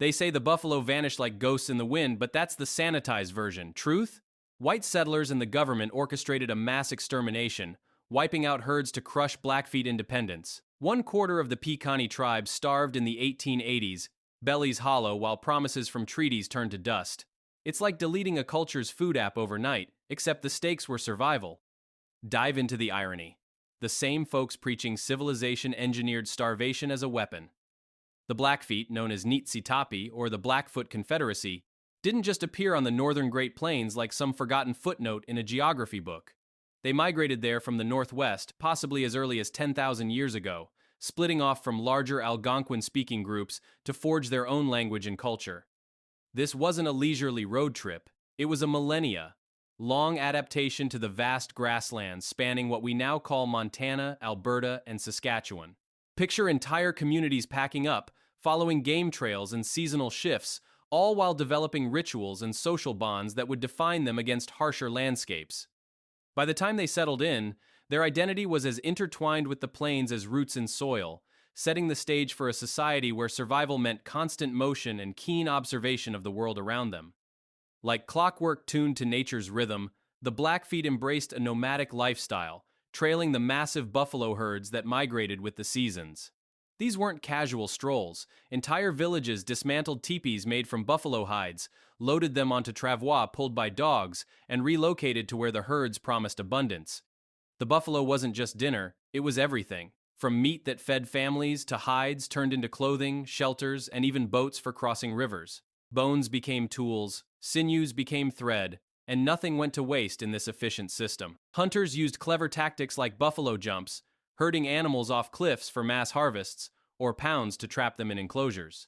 They say the buffalo vanished like ghosts in the wind, but that's the sanitized version. Truth? White settlers and the government orchestrated a mass extermination, wiping out herds to crush Blackfeet independence. 1/4 of the Pequaney tribe starved in the 1880s, bellies hollow while promises from treaties turned to dust. It's like deleting a culture's food app overnight, except the stakes were survival. Dive into the irony. The same folks preaching civilization-engineered starvation as a weapon. The Blackfeet, known as Niitsitapi or the Blackfoot Confederacy, didn't just appear on the northern Great Plains like some forgotten footnote in a geography book. They migrated there from the northwest, possibly as early as 10,000 years ago, splitting off from larger Algonquin-speaking groups to forge their own language and culture. This wasn't a leisurely road trip, it was a millennia-long adaptation to the vast grasslands spanning what we now call Montana, Alberta, and Saskatchewan. Picture entire communities packing up, following game trails and seasonal shifts, all while developing rituals and social bonds that would define them against harsher landscapes. By the time they settled in, their identity was as intertwined with the plains as roots in soil, setting the stage for a society where survival meant constant motion and keen observation of the world around them. Like clockwork tuned to nature's rhythm, the Blackfeet embraced a nomadic lifestyle, trailing the massive buffalo herds that migrated with the seasons. These weren't casual strolls. Entire villages dismantled teepees made from buffalo hides, loaded them onto travois pulled by dogs, and relocated to where the herds promised abundance. The buffalo wasn't just dinner, it was everything. From meat that fed families to hides turned into clothing, shelters, and even boats for crossing rivers. Bones became tools, sinews became thread, and nothing went to waste in this efficient system. Hunters used clever tactics like buffalo jumps, herding animals off cliffs for mass harvests, or pounds to trap them in enclosures.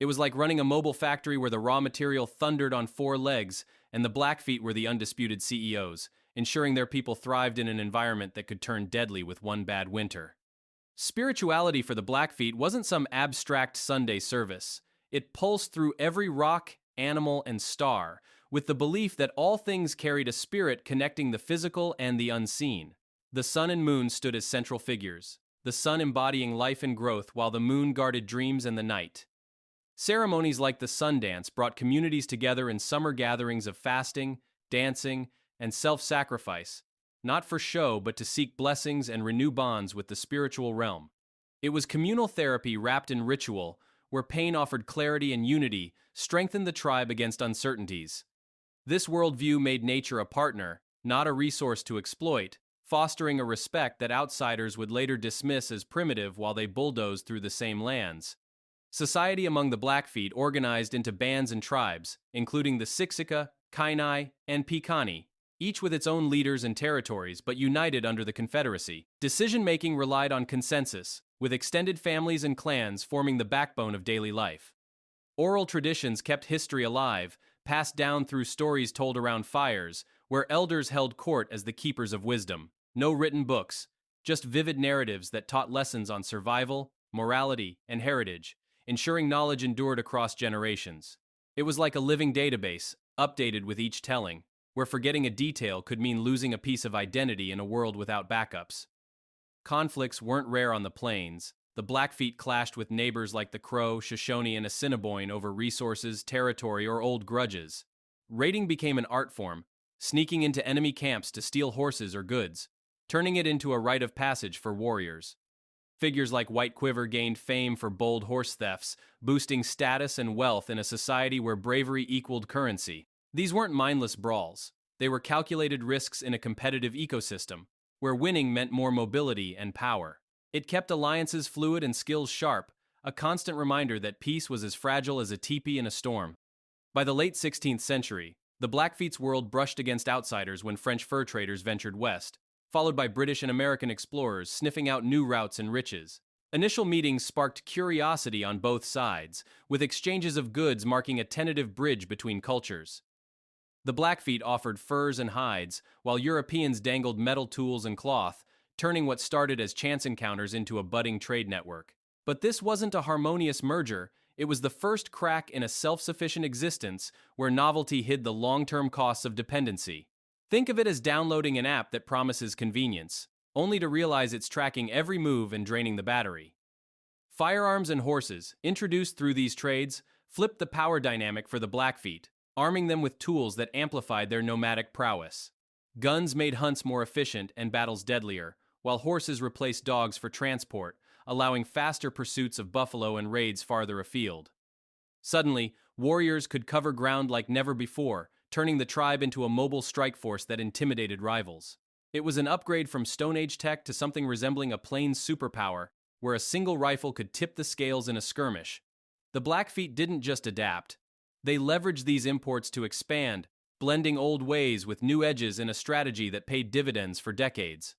It was like running a mobile factory where the raw material thundered on 4 legs, and the Blackfeet were the undisputed CEOs, ensuring their people thrived in an environment that could turn deadly with one bad winter. Spirituality for the Blackfeet wasn't some abstract Sunday service. It pulsed through every rock, animal, and star, with the belief that all things carried a spirit connecting the physical and the unseen. The sun and moon stood as central figures, the sun embodying life and growth while the moon guarded dreams and the night. Ceremonies like the sun dance brought communities together in summer gatherings of fasting, dancing, and self-sacrifice, not for show but to seek blessings and renew bonds with the spiritual realm. It was communal therapy wrapped in ritual, where pain offered clarity and unity, strengthened the tribe against uncertainties. This worldview made nature a partner, not a resource to exploit, fostering a respect that outsiders would later dismiss as primitive while they bulldozed through the same lands. Society among the Blackfeet organized into bands and tribes, including the Siksika, Kainai, and Pequaney, each with its own leaders and territories but united under the Confederacy. Decision-making relied on consensus, with extended families and clans forming the backbone of daily life. Oral traditions kept history alive, passed down through stories told around fires, where elders held court as the keepers of wisdom. No written books, just vivid narratives that taught lessons on survival, morality, and heritage, ensuring knowledge endured across generations. It was like a living database, updated with each telling, where forgetting a detail could mean losing a piece of identity in a world without backups. Conflicts weren't rare on the plains. The Blackfeet clashed with neighbors like the Crow, Shoshone, and Assiniboine over resources, territory, or old grudges. Raiding became an art form, sneaking into enemy camps to steal horses or goods, turning it into a rite of passage for warriors. Figures like White Quiver gained fame for bold horse thefts, boosting status and wealth in a society where bravery equaled currency. These weren't mindless brawls. They were calculated risks in a competitive ecosystem, where winning meant more mobility and power. It kept alliances fluid and skills sharp, a constant reminder that peace was as fragile as a teepee in a storm. By the late 16th century, the Blackfeet's world brushed against outsiders when French fur traders ventured west, followed by British and American explorers sniffing out new routes and riches. Initial meetings sparked curiosity on both sides, with exchanges of goods marking a tentative bridge between cultures. The Blackfeet offered furs and hides, while Europeans dangled metal tools and cloth, turning what started as chance encounters into a budding trade network. But this wasn't a harmonious merger. It was the first crack in a self-sufficient existence where novelty hid the long-term costs of dependency. Think of it as downloading an app that promises convenience, only to realize it's tracking every move and draining the battery. Firearms and horses, introduced through these trades, flipped the power dynamic for the Blackfeet, arming them with tools that amplified their nomadic prowess. Guns made hunts more efficient and battles deadlier, while horses replaced dogs for transport, allowing faster pursuits of buffalo and raids farther afield. Suddenly, warriors could cover ground like never before, turning the tribe into a mobile strike force that intimidated rivals. It was an upgrade from Stone Age tech to something resembling a plains superpower, where a single rifle could tip the scales in a skirmish. The Blackfeet didn't just adapt. They leveraged these imports to expand, blending old ways with new edges in a strategy that paid dividends for decades.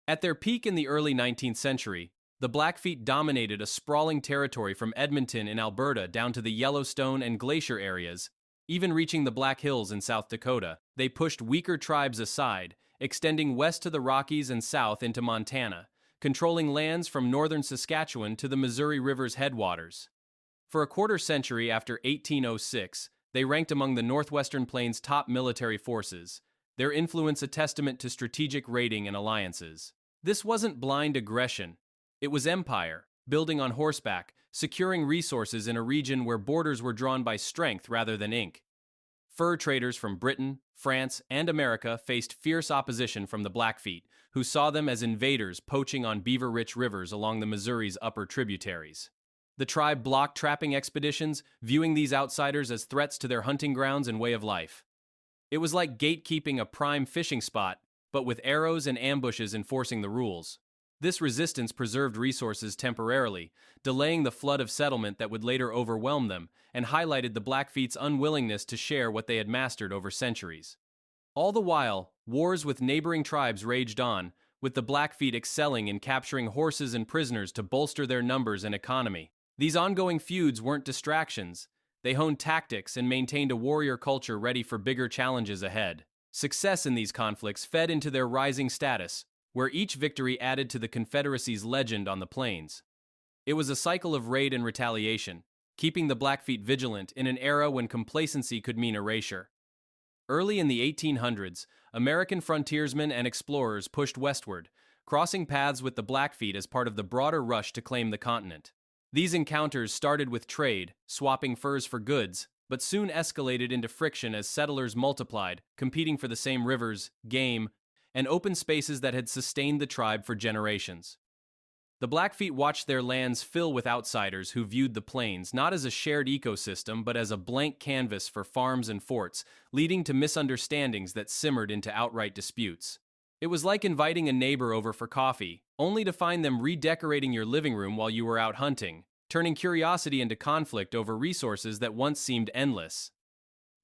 At their peak in the early 19th century, the Blackfeet dominated a sprawling territory from Edmonton in Alberta down to the Yellowstone and Glacier areas, even reaching the Black Hills in South Dakota. They pushed weaker tribes aside, extending west to the Rockies and south into Montana, controlling lands from northern Saskatchewan to the Missouri River's headwaters. For a quarter century after 1806, they ranked among the Northwestern Plains' top military forces, their influence a testament to strategic raiding and alliances. This wasn't blind aggression. It was empire, building on horseback, securing resources in a region where borders were drawn by strength rather than ink. Fur traders from Britain, France, and America faced fierce opposition from the Blackfeet, who saw them as invaders poaching on beaver-rich rivers along the Missouri's upper tributaries. The tribe blocked trapping expeditions, viewing these outsiders as threats to their hunting grounds and way of life. It was like gatekeeping a prime fishing spot, but with arrows and ambushes enforcing the rules. This resistance preserved resources temporarily, delaying the flood of settlement that would later overwhelm them, and highlighted the Blackfeet's unwillingness to share what they had mastered over centuries. All the while, wars with neighboring tribes raged on, with the Blackfeet excelling in capturing horses and prisoners to bolster their numbers and economy. These ongoing feuds weren't distractions. They honed tactics and maintained a warrior culture ready for bigger challenges ahead. Success in these conflicts fed into their rising status, where each victory added to the Confederacy's legend on the plains. It was a cycle of raid and retaliation, keeping the Blackfeet vigilant in an era when complacency could mean erasure. Early in the 1800s, American frontiersmen and explorers pushed westward, crossing paths with the Blackfeet as part of the broader rush to claim the continent. These encounters started with trade, swapping furs for goods, but soon escalated into friction as settlers multiplied, competing for the same rivers, game, and open spaces that had sustained the tribe for generations. The Blackfeet watched their lands fill with outsiders who viewed the plains not as a shared ecosystem but as a blank canvas for farms and forts, leading to misunderstandings that simmered into outright disputes. It was like inviting a neighbor over for coffee, only to find them redecorating your living room while you were out hunting, turning curiosity into conflict over resources that once seemed endless.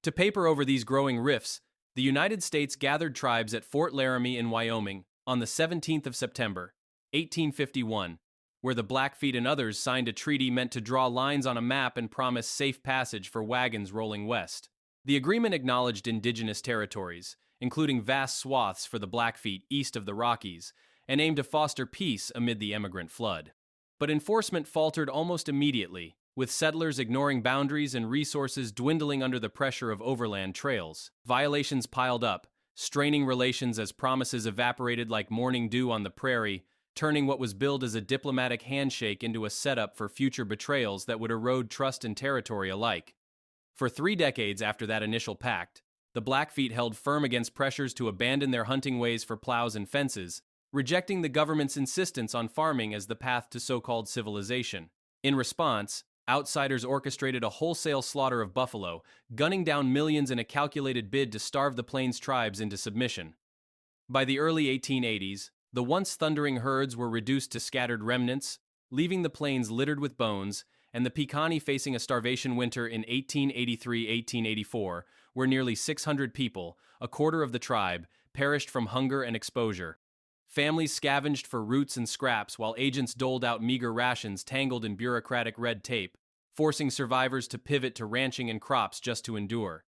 To paper over these growing rifts, the United States gathered tribes at Fort Laramie in Wyoming on the 17th of September, 1851, where the Blackfeet and others signed a treaty meant to draw lines on a map and promise safe passage for wagons rolling west. The agreement acknowledged indigenous territories, including vast swaths for the Blackfeet east of the Rockies, and aimed to foster peace amid the immigrant flood. But enforcement faltered almost immediately, with settlers ignoring boundaries and resources dwindling under the pressure of overland trails. Violations piled up, straining relations as promises evaporated like morning dew on the prairie, turning what was billed as a diplomatic handshake into a setup for future betrayals that would erode trust and territory alike. For 3 decades after that initial pact, the Blackfeet held firm against pressures to abandon their hunting ways for plows and fences, rejecting the government's insistence on farming as the path to so-called civilization. In response, outsiders orchestrated a wholesale slaughter of buffalo, gunning down millions in a calculated bid to starve the plains tribes into submission. By the early 1880s, the once thundering herds were reduced to scattered remnants, leaving the plains littered with bones, and the Piikani facing a starvation winter in 1883-1884, where nearly 600 people, a quarter of the tribe, perished from hunger and exposure. Families scavenged for roots and scraps while agents doled out meager rations tangled in bureaucratic red tape, forcing survivors to pivot to ranching and crops just to endure.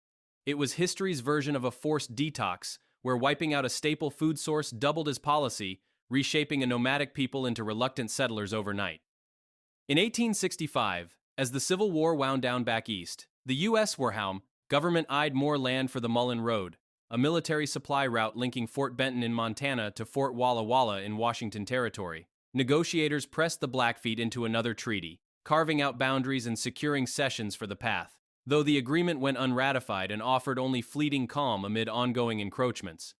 It was history's version of a forced detox, where wiping out a staple food source doubled as policy, reshaping a nomadic people into reluctant settlers overnight. In 1865, as the Civil War wound down back east, the U.S. government eyed more land for the Mullen Road, a military supply route linking Fort Benton in Montana to Fort Walla Walla in Washington Territory. Negotiators pressed the Blackfeet into another treaty, carving out boundaries and securing cessions for the path, though the agreement went unratified and offered only fleeting calm amid ongoing encroachments.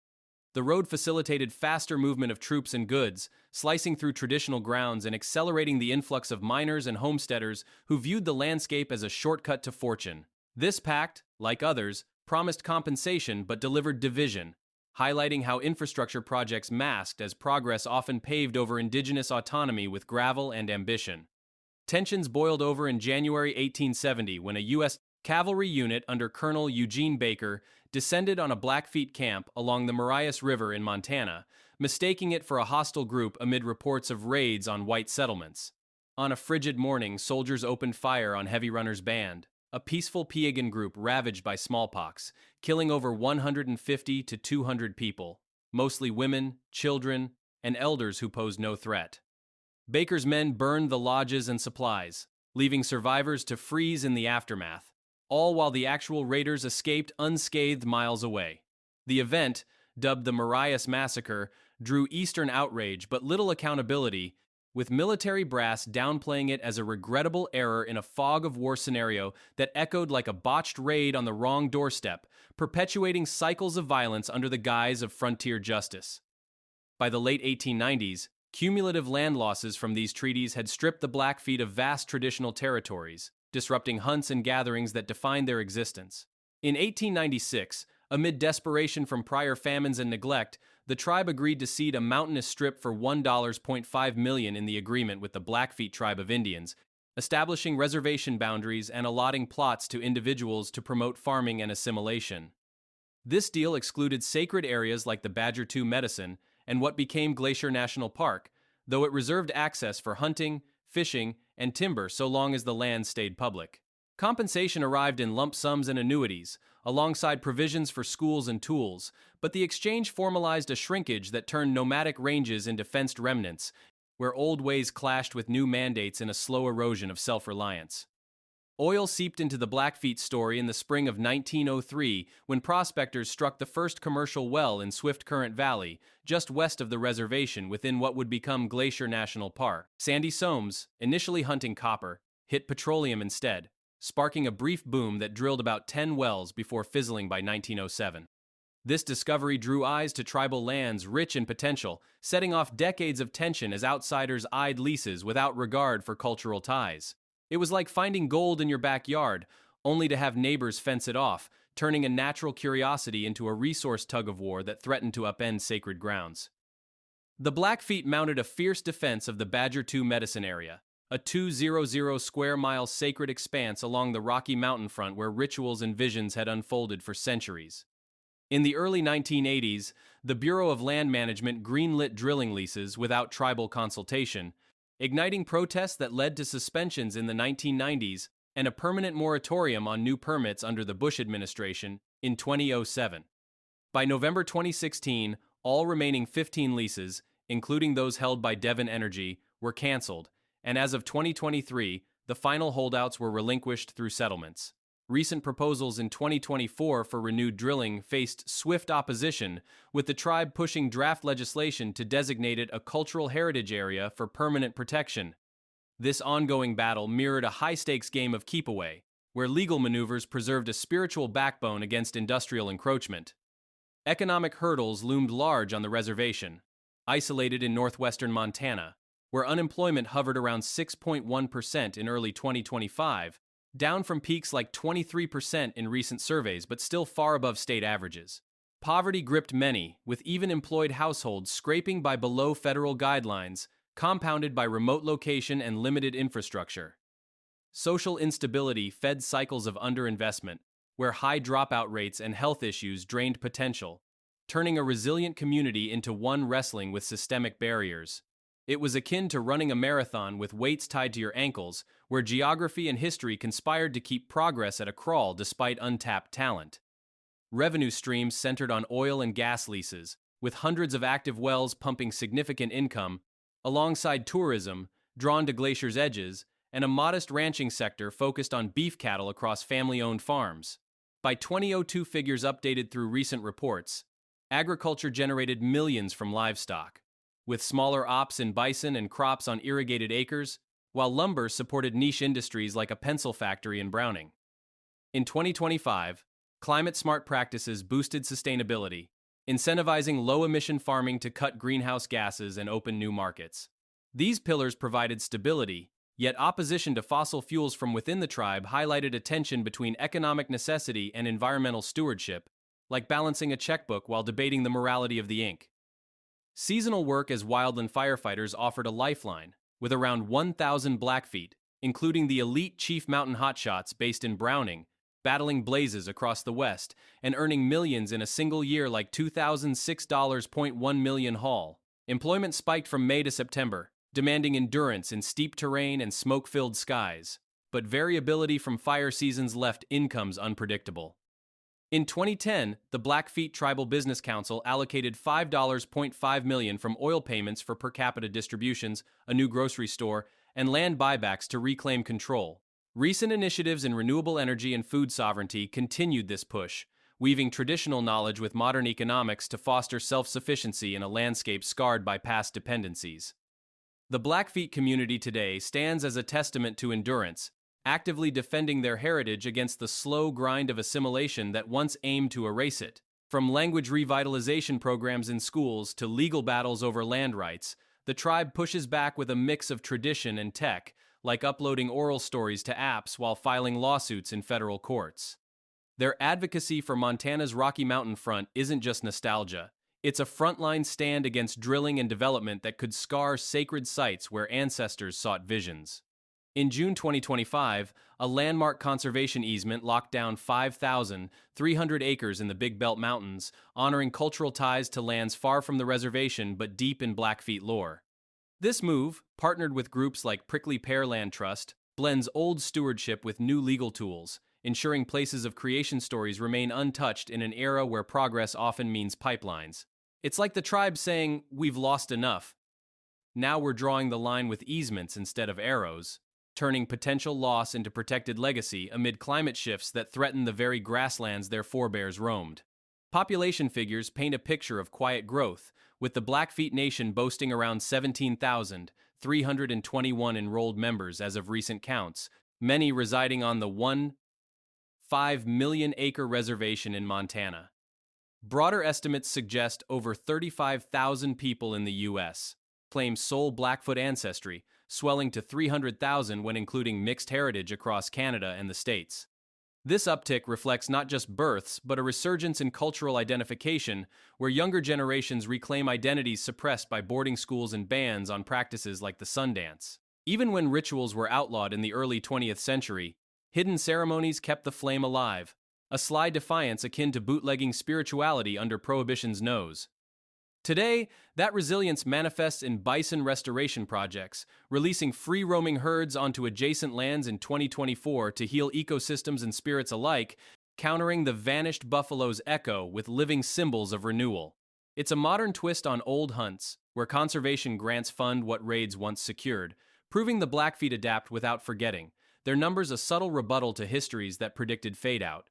The road facilitated faster movement of troops and goods, slicing through traditional grounds and accelerating the influx of miners and homesteaders who viewed the landscape as a shortcut to fortune. This pact, like others, promised compensation but delivered division, highlighting how infrastructure projects masked as progress often paved over indigenous autonomy with gravel and ambition. Tensions boiled over in January 1870 when a U.S. cavalry unit under Colonel Eugene Baker descended on a Blackfeet camp along the Marias River in Montana, mistaking it for a hostile group amid reports of raids on white settlements. On a frigid morning, soldiers opened fire on Heavy Runner's band, a peaceful Piegan group ravaged by smallpox, killing over 150 to 200 people, mostly women, children, and elders who posed no threat. Baker's men burned the lodges and supplies, leaving survivors to freeze in the aftermath, all while the actual raiders escaped unscathed miles away. The event, dubbed the Marias Massacre, drew Eastern outrage but little accountability, with military brass downplaying it as a regrettable error in a fog of war scenario that echoed like a botched raid on the wrong doorstep, perpetuating cycles of violence under the guise of frontier justice. By the late 1890s, cumulative land losses from these treaties had stripped the Blackfeet of vast traditional territories, disrupting hunts and gatherings that defined their existence. In 1896, amid desperation from prior famines and neglect, the tribe agreed to cede a mountainous strip for $1.5 million in the agreement with the Blackfeet tribe of Indians, establishing reservation boundaries and allotting plots to individuals to promote farming and assimilation. This deal excluded sacred areas like the Badger II Medicine and what became Glacier National Park, though it reserved access for hunting, fishing, and timber so long as the land stayed public. Compensation arrived in lump sums and annuities, alongside provisions for schools and tools, but the exchange formalized a shrinkage that turned nomadic ranges into fenced remnants, where old ways clashed with new mandates in a slow erosion of self-reliance. Oil seeped into the Blackfeet story in the spring of 1903 when prospectors struck the first commercial well in Swift Current Valley, just west of the reservation within what would become Glacier National Park. Sandy Soames, initially hunting copper, hit petroleum instead, sparking a brief boom that drilled about 10 wells before fizzling by 1907. This discovery drew eyes to tribal lands rich in potential, setting off decades of tension as outsiders eyed leases without regard for cultural ties. It was like finding gold in your backyard, only to have neighbors fence it off, turning a natural curiosity into a resource tug-of-war that threatened to upend sacred grounds. The Blackfeet mounted a fierce defense of the Badger II Medicine area, a 200 square mile sacred expanse along the Rocky Mountain front where rituals and visions had unfolded for centuries. In the early 1980s, the Bureau of Land Management greenlit drilling leases without tribal consultation, igniting protests that led to suspensions in the 1990s and a permanent moratorium on new permits under the Bush administration in 2007. By November 2016, all remaining 15 leases, including those held by Devon Energy, were canceled, and as of 2023, the final holdouts were relinquished through settlements. Recent proposals in 2024 for renewed drilling faced swift opposition, with the tribe pushing draft legislation to designate it a cultural heritage area for permanent protection. This ongoing battle mirrored a high-stakes game of keep-away, where legal maneuvers preserved a spiritual backbone against industrial encroachment. Economic hurdles loomed large on the reservation, isolated in northwestern Montana, where unemployment hovered around 6.1% in early 2025, down from peaks like 23% in recent surveys but still far above state averages. Poverty gripped many, with even employed households scraping by below federal guidelines, compounded by remote location and limited infrastructure. Social instability fed cycles of underinvestment, where high dropout rates and health issues drained potential, turning a resilient community into one wrestling with systemic barriers. It was akin to running a marathon with weights tied to your ankles, where geography and history conspired to keep progress at a crawl despite untapped talent. Revenue streams centered on oil and gas leases, with hundreds of active wells pumping significant income, alongside tourism, drawn to Glacier's edges, and a modest ranching sector focused on beef cattle across family-owned farms. By 2002 figures updated through recent reports, agriculture generated millions from livestock, with smaller ops in bison and crops on irrigated acres, while lumber supported niche industries like a pencil factory in Browning. In 2025, climate-smart practices boosted sustainability, incentivizing low-emission farming to cut greenhouse gases and open new markets. These pillars provided stability, yet opposition to fossil fuels from within the tribe highlighted a tension between economic necessity and environmental stewardship, like balancing a checkbook while debating the morality of the ink. Seasonal work as wildland firefighters offered a lifeline, with around 1,000 Blackfeet, including the elite Chief Mountain Hotshots based in Browning, battling blazes across the West and earning millions in a single year like $2,006.1 million haul. Employment spiked from May to September, demanding endurance in steep terrain and smoke-filled skies, but variability from fire seasons left incomes unpredictable. In 2010, the Blackfeet Tribal Business Council allocated $5.5 million from oil payments for per capita distributions, a new grocery store, and land buybacks to reclaim control. Recent initiatives in renewable energy and food sovereignty continued this push, weaving traditional knowledge with modern economics to foster self-sufficiency in a landscape scarred by past dependencies. The Blackfeet community today stands as a testament to endurance, actively defending their heritage against the slow grind of assimilation that once aimed to erase it. From language revitalization programs in schools to legal battles over land rights, the tribe pushes back with a mix of tradition and tech, like uploading oral stories to apps while filing lawsuits in federal courts. Their advocacy for Montana's Rocky Mountain front isn't just nostalgia. It's a frontline stand against drilling and development that could scar sacred sites where ancestors sought visions. In June 2025, a landmark conservation easement locked down 5,300 acres in the Big Belt Mountains, honoring cultural ties to lands far from the reservation but deep in Blackfeet lore. This move, partnered with groups like Prickly Pear Land Trust, blends old stewardship with new legal tools, ensuring places of creation stories remain untouched in an era where progress often means pipelines. It's like the tribe saying, "We've lost enough. Now we're drawing the line with easements instead of arrows," turning potential loss into protected legacy amid climate shifts that threaten the very grasslands their forebears roamed. Population figures paint a picture of quiet growth, with the Blackfeet Nation boasting around 17,321 enrolled members as of recent counts, many residing on the 1.5 million acre reservation in Montana. Broader estimates suggest over 35,000 people in the U.S. claim sole Blackfoot ancestry, swelling to 300,000 when including mixed heritage across Canada and the States. This uptick reflects not just births, but a resurgence in cultural identification, where younger generations reclaim identities suppressed by boarding schools and bans on practices like the Sundance. Even when rituals were outlawed in the early 20th century, hidden ceremonies kept the flame alive, a sly defiance akin to bootlegging spirituality under Prohibition's nose. Today, that resilience manifests in bison restoration projects, releasing free-roaming herds onto adjacent lands in 2024 to heal ecosystems and spirits alike, countering the vanished buffalo's echo with living symbols of renewal. It's a modern twist on old hunts, where conservation grants fund what raids once secured, proving the Blackfeet adapt without forgetting, their numbers a subtle rebuttal to histories that predicted fade-out.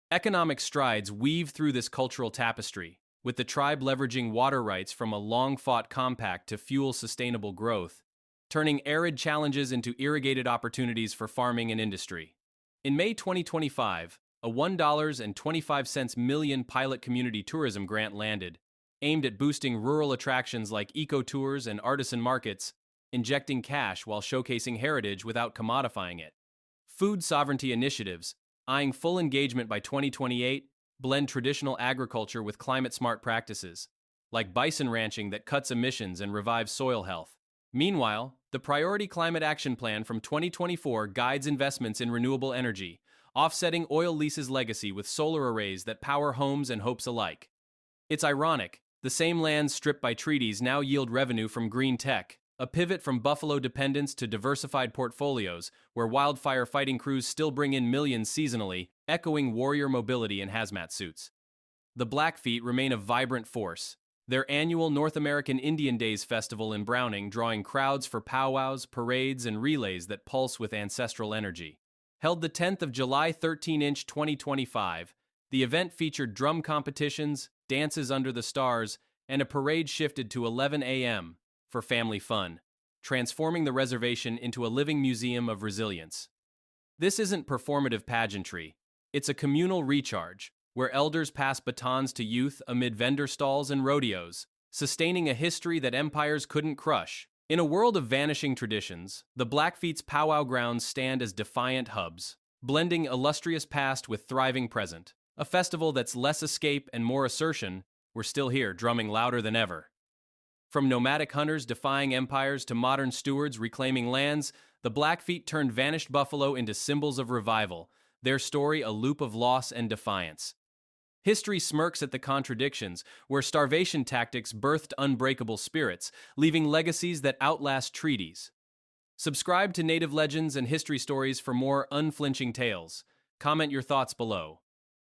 Economic strides weave through this cultural tapestry, with the tribe leveraging water rights from a long-fought compact to fuel sustainable growth, turning arid challenges into irrigated opportunities for farming and industry. In May 2025, a $1.25 million pilot community tourism grant landed, aimed at boosting rural attractions like eco-tours and artisan markets, injecting cash while showcasing heritage without commodifying it. Food sovereignty initiatives, eyeing full engagement by 2028, blend traditional agriculture with climate-smart practices, like bison ranching that cuts emissions and revives soil health. Meanwhile, the Priority Climate Action Plan from 2024 guides investments in renewable energy, offsetting oil leases' legacy with solar arrays that power homes and hopes alike. It's ironic, the same lands stripped by treaties now yield revenue from green tech, a pivot from buffalo dependence to diversified portfolios, where wildfire fighting crews still bring in millions seasonally, echoing warrior mobility in hazmat suits. The Blackfeet remain a vibrant force, their annual North American Indian Days festival in Browning drawing crowds for powwows, parades, and relays that pulse with ancestral energy. Held the 10th of July 13-inch 2025, the event featured drum competitions, dances under the stars, and a parade shifted to 11 a.m. for family fun. transforming the reservation into a living museum of resilience. This isn't performative pageantry. It's a communal recharge, where elders pass batons to youth amid vendor stalls and rodeos, sustaining a history that empires couldn't crush. In a world of vanishing traditions, the Blackfeet's powwow grounds stand as defiant hubs, blending illustrious past with thriving present. A festival that's less escape and more assertion, we're still here, drumming louder than ever. From nomadic hunters defying empires to modern stewards reclaiming lands, the Blackfeet turned vanished buffalo into symbols of revival, their story a loop of loss and defiance. History smirks at the contradictions, where starvation tactics birthed unbreakable spirits, leaving legacies that outlast treaties. Subscribe to Native Legends and History Stories for more unflinching tales. Comment your thoughts below.